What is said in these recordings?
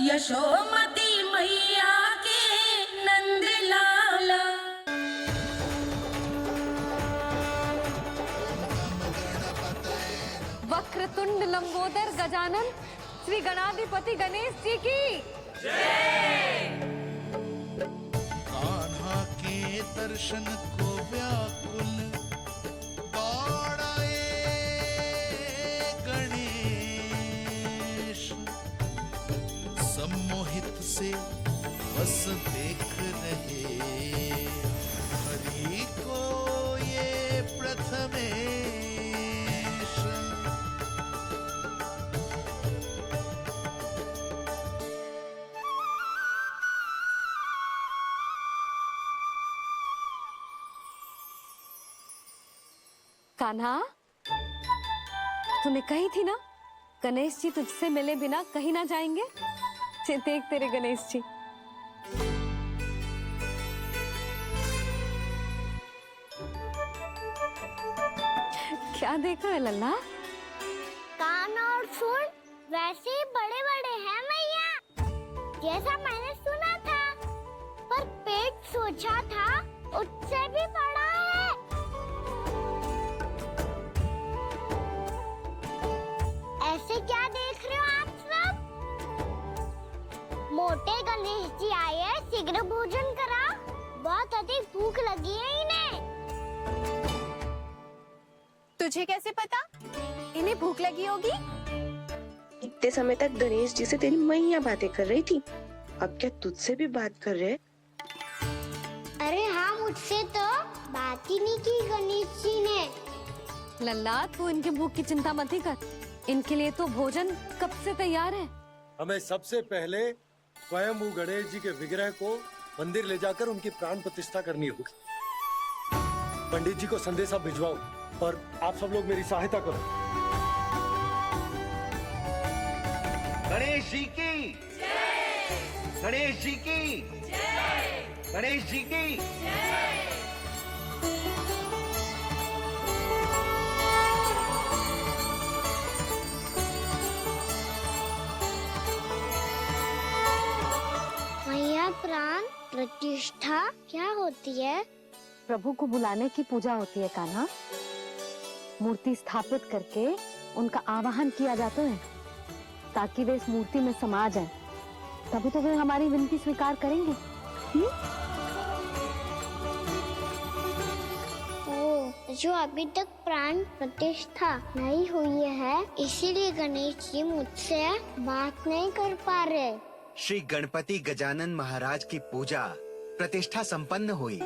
यशोमती मैया के नंद लाला। वक्रतुंड लंबोदर गजानन श्री गणाधिपति गणेश जी की जय। कान्हा के दर्शन को व्याकुल बाड़ाए गणेश, सम्मोहित से बस देख रहे हरि को ये प्रथमेश। कान्हा, तूने कही थी ना गणेश जी तुझसे मिले बिना कहीं ना जाएंगे। देख तेरे गणेश जी। क्या देखा है लल्ला? कान और सुन वैसे ही बड़े बड़े हैं मैया, जैसा मैंने सुना था, पर पेट सोचा था उससे भी बड़ा है। ऐसे क्या देख रहे हो आप सब? मोटे गणेश जी आए हैं, शीघ्र भोजन करा, बहुत अधिक भूख लगी है इन्हें। तुझे कैसे पता इन्हें भूख लगी होगी? इतने समय तक गणेश जी से तेरी मैया बातें कर रही थी, अब क्या तुझसे भी बात कर रहे? अरे हाँ, मुझसे तो बात ही नहीं की गणेश जी ने। लल्ला, तू इनकी भूख की चिंता मत ही कर, इनके लिए तो भोजन कब से तैयार है। हमें सबसे पहले स्वयं गणेश जी के विग्रह को मंदिर ले जाकर उनकी प्राण प्रतिष्ठा करनी होगी। पंडित जी को संदेशा भिजवाओ और आप सब लोग मेरी सहायता करो। गणेश जी की जय। गणेश जी की जय। गणेश जी की जय। मैया, प्राण प्रतिष्ठा क्या होती है? प्रभु को बुलाने की पूजा होती है कान्हा। मूर्ति स्थापित करके उनका आवाहन किया जाता है ताकि वे इस मूर्ति में समा जाएं। तभी तो वे हमारी विनती स्वीकार करेंगे। ओ, जो अभी तक प्राण प्रतिष्ठा नहीं हुई है, इसीलिए गणेश जी मुझसे बात नहीं कर पा रहे। श्री गणपति गजानन महाराज की पूजा प्रतिष्ठा संपन्न हुई।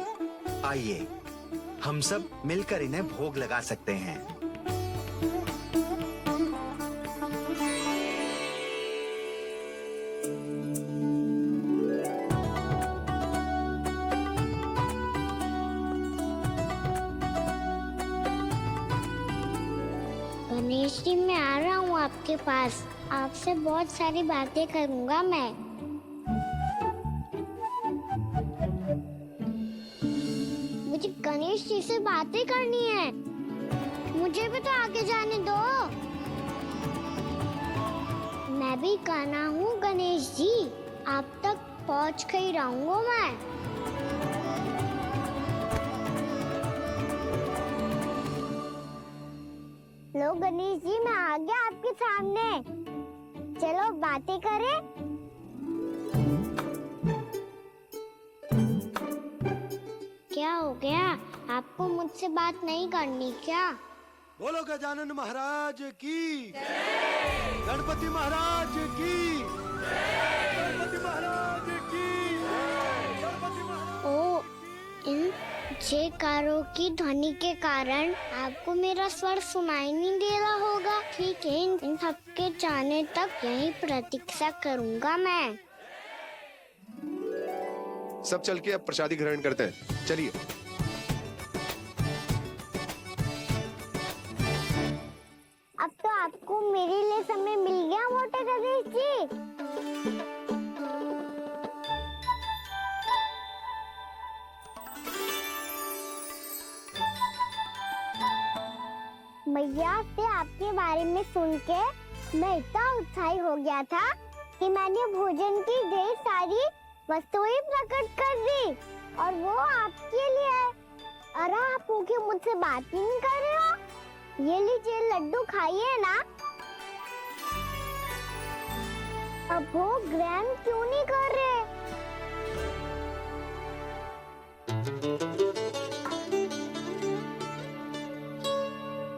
आइए हम सब मिलकर इन्हें भोग लगा सकते हैं। गणेश जी, मैं आ रहा हूँ आपके पास, आपसे बहुत सारी बातें करूँगा मैं। मुझे गणेश जी से बातें करनी है, मुझे भी तो आगे जाने दो। मैं भी कान्हा हूँ गणेश जी, आप तक पहुँच कर ही रहूँगा मैं। लो गणेश जी, मैं आ गया आपके सामने, चलो बातें करें। क्या हो गया, आपको मुझसे बात नहीं करनी क्या? बोलो गजानन महाराज की जय। गणपति महाराज की जय। गणपति महाराज की जय। गणपति महाराज। ओ, इन जयकारों की ध्वनि के कारण आपको मेरा स्वर सुनाई नहीं दे रहा होगा। ठीक है, इन सबके जाने तक यही प्रतीक्षा करूंगा मैं। सब चल के अब प्रसादी ग्रहण करते हैं, चलिए। अब तो आपको मेरे लिए समय मिल गया मोटे गणेश जी। मैया से आपके बारे में सुन के मैं इतना उत्साही हो गया था कि मैंने भोजन की ढेर सारी वस्तुएं प्रकट कर दी और वो आपके लिए है। अरे आप भूखे मुझसे बात ही नहीं कर रहे हो। ये लीजिए लड्डू खाइए ना। अब वो ग्रहण क्यों नहीं कर रहे?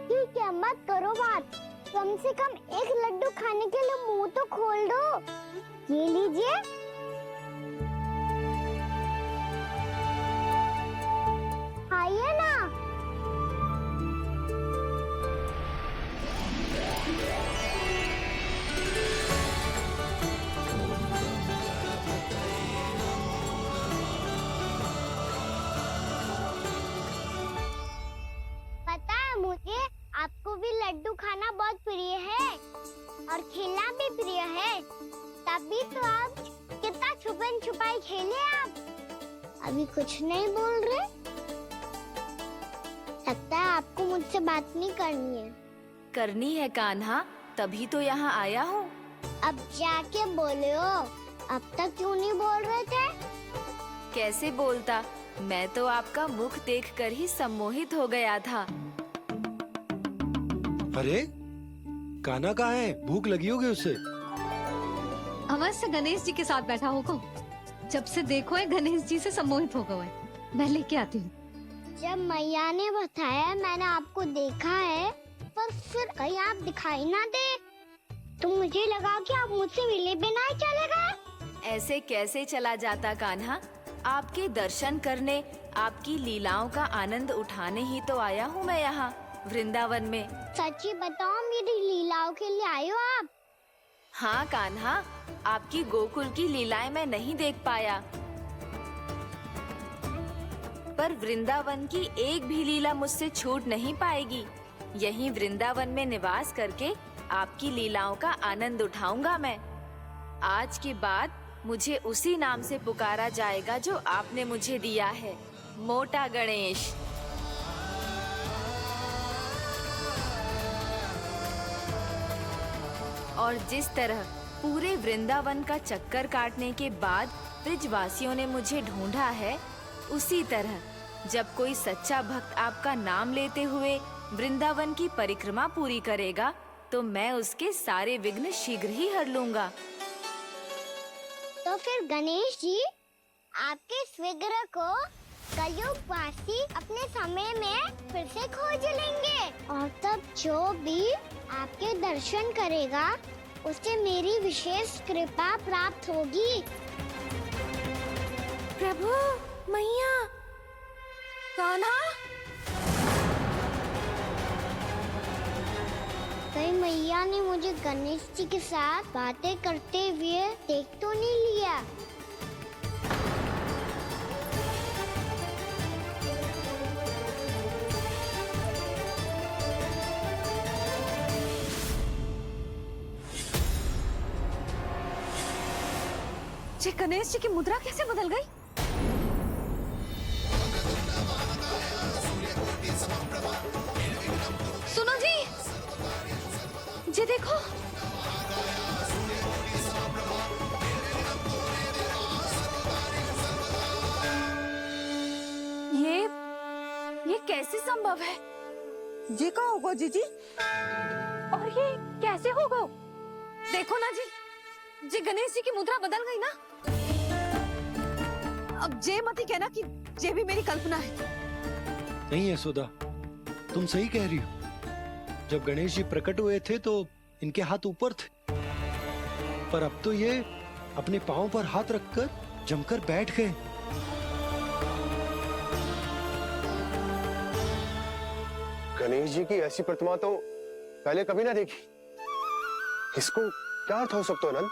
ठीक है, मत करो बात। कम से कम एक लड्डू खाने के लिए मुंह तो खोल दो। ये लीजिए। खाइए ना। पता है मुझे आपको भी लड्डू खाना बहुत प्रिय है और खेलना भी प्रिय है। तभी तो आप कितना छुपन छुपाई खेले आप। अभी कुछ नहीं बोल रहे। लगता है आपको मुझसे बात नहीं करनी है। करनी है कान्हा, तभी तो यहाँ आया हूँ। अब जाके बोले हो। अब तक क्यों नहीं बोल रहे थे? कैसे बोलता, मैं तो आपका मुख देखकर ही सम्मोहित हो गया था। अरे कान्हा कहाँ है? भूख लगी होगी उसे। अवश्य गणेश जी के साथ बैठा होगा। जब से देखो है गणेश जी से सम्मोहित हो गए। मैं लेके आती हूँ। जब मैया ने बताया मैंने आपको देखा है, पर फिर कहीं आप दिखाई ना दे तो मुझे लगा कि आप मुझसे मिले बिना ही चले गए। ऐसे कैसे चला जाता कान्हा? आपके दर्शन करने, आपकी लीलाओं का आनंद उठाने ही तो आया हूँ मैं यहाँ वृंदावन में। सच्ची बताओ, मेरी लीलाओं के लिए आए हो आप? हाँ कान्हा, आपकी गोकुल की लीलाएं मैं नहीं देख पाया, पर वृंदावन की एक भी लीला मुझसे छूट नहीं पाएगी। यहीं वृंदावन में निवास करके आपकी लीलाओं का आनंद उठाऊंगा मैं। आज के बाद मुझे उसी नाम से पुकारा जाएगा जो आपने मुझे दिया है, मोटा गणेश। और जिस तरह पूरे वृंदावन का चक्कर काटने के बाद ब्रिजवासियों ने मुझे ढूंढा है, उसी तरह जब कोई सच्चा भक्त आपका नाम लेते हुए वृंदावन की परिक्रमा पूरी करेगा, तो मैं उसके सारे विघ्न शीघ्र ही हर लूंगा। तो फिर गणेश जी, आपके इस विग्रह को कलयुग वासी अपने समय में फिर से खोज लेंगे और तब जो भी आपके दर्शन करेगा उसे मेरी विशेष कृपा प्राप्त होगी। प्रभु, मैया, कान्हा। कहीं मैया ने मुझे गणेश जी के साथ बातें करते हुए देख तो नहीं लिया? ये गणेश जी की मुद्रा कैसे बदल गई? सुनो जी, ये देखो। ये कैसे संभव है? जी का होगा जीजी? और ये कैसे होगा? देखो ना जी, जी गणेश जी की मुद्रा बदल गई ना। अब जे मत ही कहना कि ये भी मेरी कल्पना है। नहीं यशोदा, तुम सही कह रही हो। जब गणेश जी प्रकट हुए थे तो इनके हाथ ऊपर थे, पर अब तो ये अपने पांव पर हाथ रखकर जमकर बैठ गए। गणेश जी की ऐसी प्रतिमा तो पहले कभी ना देखी। इसको क्या अर्थ हो सकता है नंद?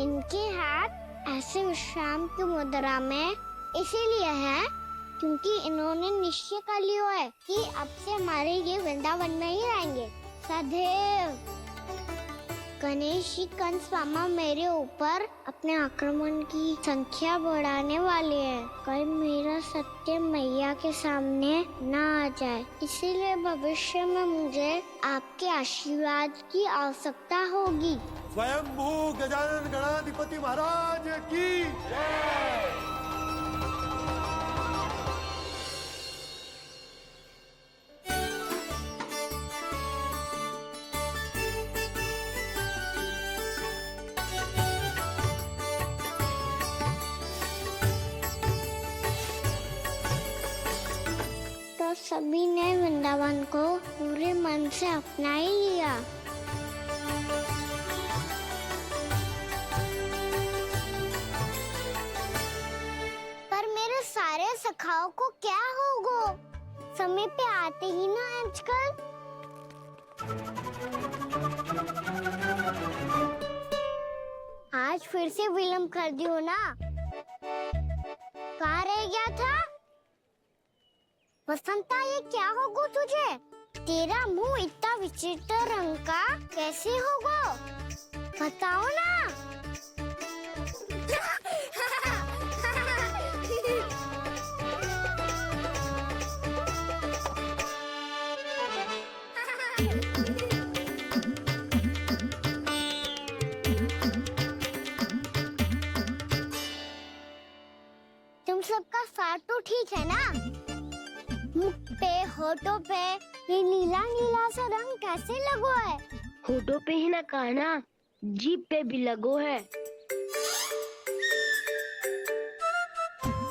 इनके हाथ ऐसे विश्राम की मुद्रा में इसीलिए है क्योंकि इन्होंने निश्चय कर लिया है कि अब से हमारे ये वृंदावन में ही रहेंगे सदैव। गणेश जी कंस मामा मेरे ऊपर अपने आक्रमण की संख्या बढ़ाने वाले हैं। कल मेरा सत्य मैया के सामने ना आ जाए, इसीलिए भविष्य में मुझे आपके आशीर्वाद की आवश्यकता होगी। स्वयंभू गजानन गणाधिपति महाराज की जय। तो सभी ने वृंदावन को पूरे मन से अपना ही लिया। पर मेरे सारे सखाओं को क्या होगा? समय पे आते ही ना आजकल। आज फिर से विलम्ब कर दियो ना। कहाँ रह गया था? वसंता, ये क्या होगा तुझे? तेरा मुंह इतना विचित्र रंग का कैसे होगा? बताओ ना। तुम सबका साथ तो ठीक है ना? मुख पे, होठों पे ये नीला नीला सा रंग कैसे लगो है? होठों पे ही ना कहना, जीभ पे भी लगो है।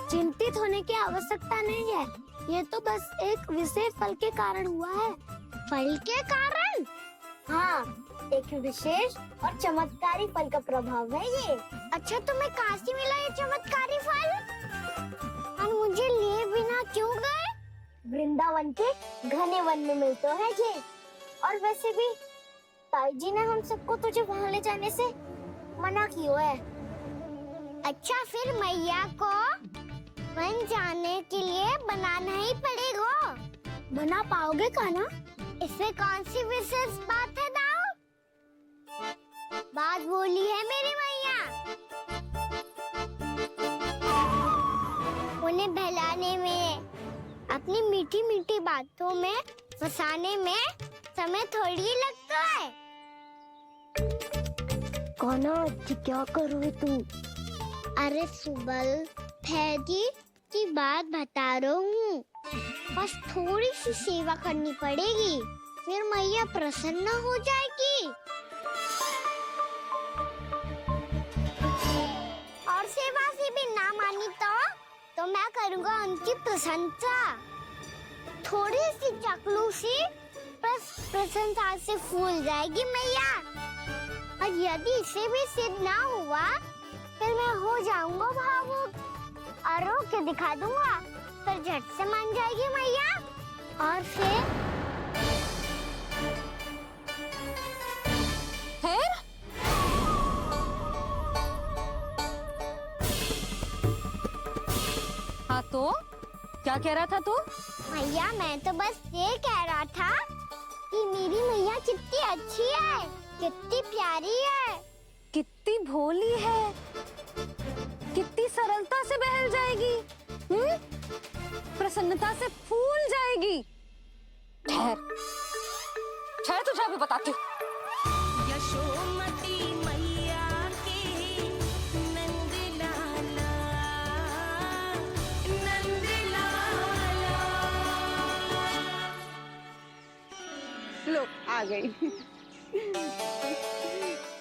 चिंतित होने की आवश्यकता नहीं है, ये तो बस एक विशेष फल के कारण हुआ है। फल के कारण? हाँ, एक विशेष और चमत्कारी फल का प्रभाव है ये। अच्छा, तुम्हें कहाँ से मिला ये चमत्कारी फल? और मुझे लिए बिना क्यों गए? वृंदावन के घने वन में मिलते है ये। और वैसे भी ताई जी ने हम सबको तुझे वहाँ ले जाने से मना किया है। अच्छा, फिर मैया को वन जाने के लिए बनाना ही पड़ेगा। बना पाओगे कान्हा? इसमें कौन सी विशेष बात है दाऊ? बात बोली है मेरी मैया। उन्हें बहलाने में, अपनी मीठी मीठी बातों में फंसाने में समय थोड़ी लगता है। कान्हा, क्या करोगे तुम? अरे सुबल, फैजी की बात बता रहा हूँ। बस थोड़ी सी सेवा करनी पड़ेगी, फिर मैया प्रसन्न हो जाएगी। और सेवा से भी ना मानी तो मैं करूँगा उनकी प्रशंसा। थोड़ी सी चकलूसी बस प्रशंसा से फूल जाएगी मैया। और यदि इसे भी सिद्ध ना हुआ, फिर मैं हो जाऊंगा भावुक और रो के दिखा दूंगा, फिर झट से मान जाएगी मैया। और फिर हाँ तो क्या कह रहा था तू? मैया, मैं तो बस ये कह रहा था कि मेरी मैया कितनी अच्छी है, कितनी प्यारी है, कितनी भोली है, कितनी सरलता से बहल जाएगी, प्रसन्नता से फूल जाएगी। ठहर ठहर, तुझे अभी बताती हूँ। यशोमती मैया के नंद लाला, नंद लाला। लो, आ गई।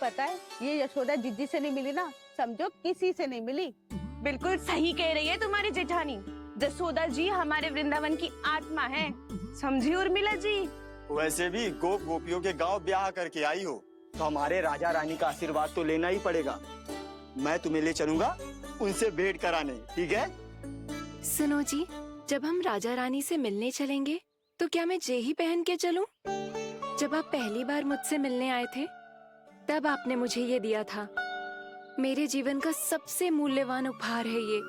पता है, ये यशोदा जिज्जी से नहीं मिली ना, समझो किसी से नहीं मिली। बिल्कुल सही कह रही है तुम्हारी जेठानी। जसोदा जी हमारे वृंदावन की आत्मा है, समझी उर्मिला जी। वैसे भी गोप गोपियों के गांव ब्याह करके आई हो, तो हमारे राजा रानी का आशीर्वाद तो लेना ही पड़ेगा। मैं तुम्हें ले चलूंगा उनसे भेंट कराने, ठीक है? सुनो जी, जब हम राजा रानी से मिलने चलेंगे तो क्या मैं जे ही पहन के चलूं? जब आप पहली बार मुझसे मिलने आए थे, तब आपने मुझे ये दिया था। मेरे जीवन का सबसे मूल्यवान उपहार है ये।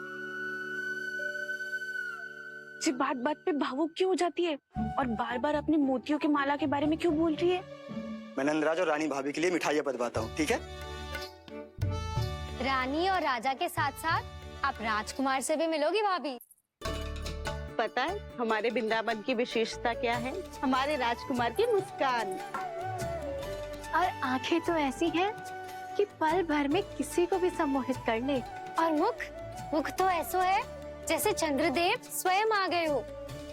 सिर्फ बात बात पे भावुक क्यों हो जाती है और बार बार अपने मोतियों के माला के बारे में क्यों बोल रही है? मैं नंदराज और रानी भाभी के लिए मिठाइयाँ बंटवाता हूँ, ठीक है? रानी और राजा के साथ साथ आप राजकुमार से भी मिलोगी भाभी। पता है हमारे वृंदावन की विशेषता क्या है? हमारे राजकुमार की मुस्कान। और आंखें तो ऐसी हैं कि पल भर में किसी को भी सम्मोहित कर ले। और मुख तो ऐसा है जैसे चंद्रदेव स्वयं आ गए हो।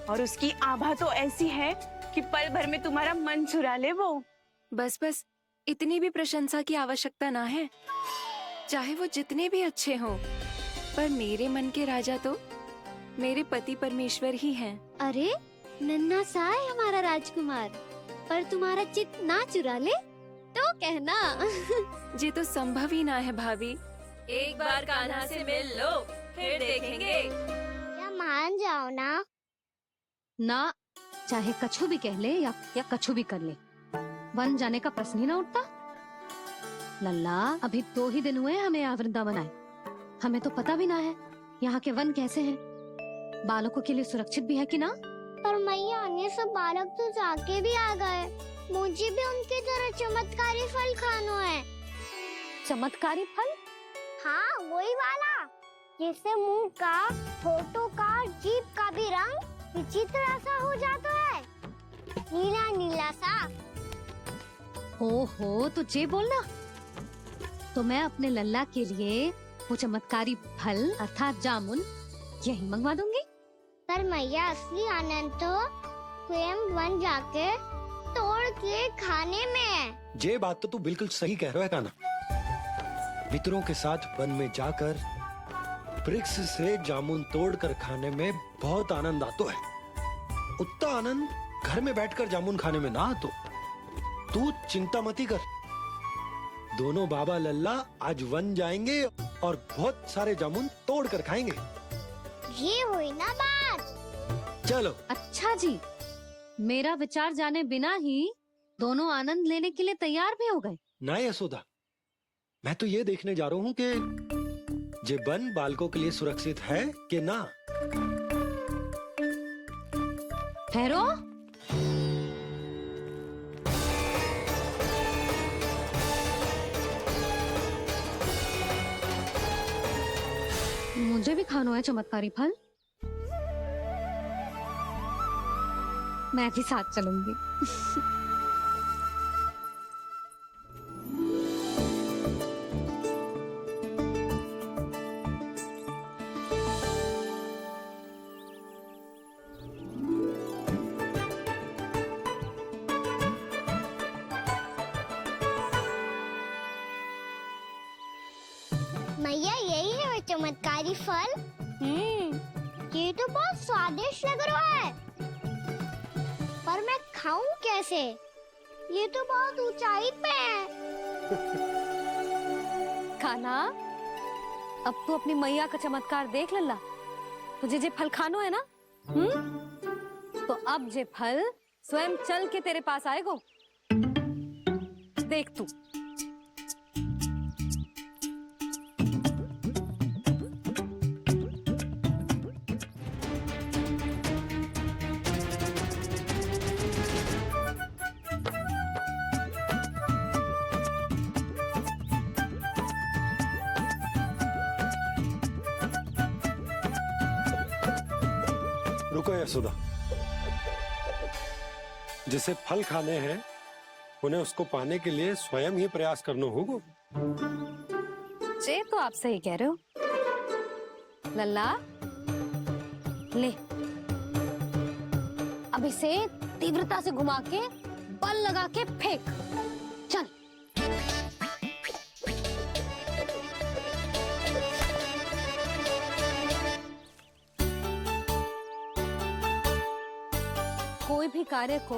और उसकी आभा तो ऐसी है कि पल भर में तुम्हारा मन चुरा ले वो। बस बस, इतनी भी प्रशंसा की आवश्यकता ना है। चाहे वो जितने भी अच्छे हों, पर मेरे मन के राजा तो मेरे पति परमेश्वर ही हैं। अरे नन्हा सा है हमारा राजकुमार, पर तुम्हारा चित्त ना चुरा ले तो कहना। ये तो संभव ही ना है भाभी। एक बार कान्हा से मिल लो, फिर देखेंगे। या मान जाओ ना। ना, चाहे कछु भी कह ले या कछु भी कर ले, वन जाने का प्रश्न ही ना उठता। लल्ला, अभी 2 ही दिन हुए हमें यहाँ वृंदावन आए। हमें तो पता भी ना है यहाँ के वन कैसे हैं, बालकों के लिए सुरक्षित भी है कि ना। पर मैया अन्य सब बालक तो जाके भी आ गए। मुझे भी उनके तरह चमत्कारी फल खाना है। चमत्कारी फल? हाँ, वही वाला जिससे मुंह का, होठों का, जीभ का भी रंग विचित्र सा हो जाता है, नीला नीला सा। ओहो, तो जे बोलना। तो मैं अपने लल्ला के लिए वो चमत्कारी फल अर्थात जामुन यही मंगवा दूंगी। पर मैया असली आनंद तो स्वयं वन जाके तोड़ के खाने में है। ये बात तो तू बिल्कुल सही कह रहा है कान्हा। मित्रों के साथ वन में जाकर वृक्ष से जामुन तोड़कर खाने में बहुत आनंद आता है। उतना आनंद घर में बैठकर जामुन खाने में ना आतो। तू चिंता मती कर, दोनों बाबा लल्ला आज वन जाएंगे और बहुत सारे जामुन तोड़कर खाएंगे। ये हुई ना बात। चलो। अच्छा जी, मेरा विचार जाने बिना ही दोनों आनंद लेने के लिए तैयार भी हो गए। ना यशोदा, मैं तो ये देखने जा रहा हूँ कि ये वन बालकों के लिए सुरक्षित है कि ना। ठहरो। मुझे भी खाना है चमत्कारी फल। मैं भी साथ चलूंगी। मैया यही है वो चमत्कारी फल। ये तो बहुत स्वादिष्ट लग रहा है, पर मैं खाऊं कैसे? ये तो बहुत ऊंचाई पे है। खाना, अब तू अपनी मैया का चमत्कार देख लल्ला। तुझे जे फल खानो है ना, तो अब जे फल स्वयं चल के तेरे पास आएगो। देख तू। रुको यशोदा, जिसे फल खाने हैं उन्हें उसको पाने के लिए स्वयं ही प्रयास करना होगा। जे तो आप सही कह रहे हो लल्ला। ले, अब इसे तीव्रता से घुमा के बल लगा के फेंक। चल। कोई भी कार्य को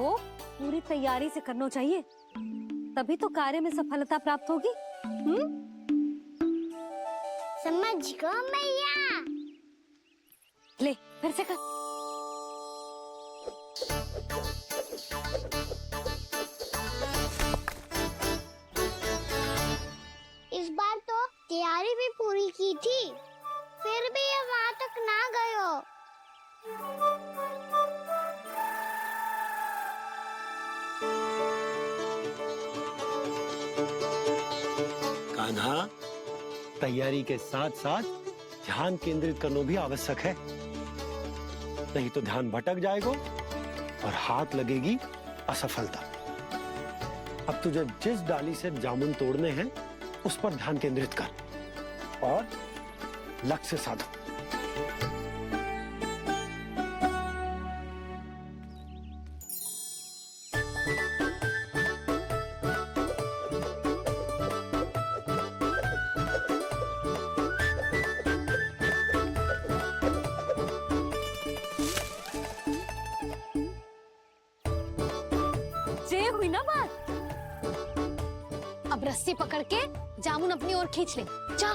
पूरी तैयारी से करना चाहिए, तभी तो कार्य में सफलता प्राप्त होगी। समझ गो मैया। ले, फिर से कर। इस बार तो तैयारी भी पूरी की थी, फिर भी ये वहां तक ना गयो। कान्हा, तैयारी के साथ साथ ध्यान केंद्रित करना भी आवश्यक है, नहीं तो ध्यान भटक जाएगा और हाथ लगेगी असफलता। अब तुझे जिस डाली से जामुन तोड़ने हैं उस पर ध्यान केंद्रित कर और लक्ष्य साधो। ये हुई ना बात। अब रस्सी पकड़ के जामुन अपनी ओर खींच ले। जा।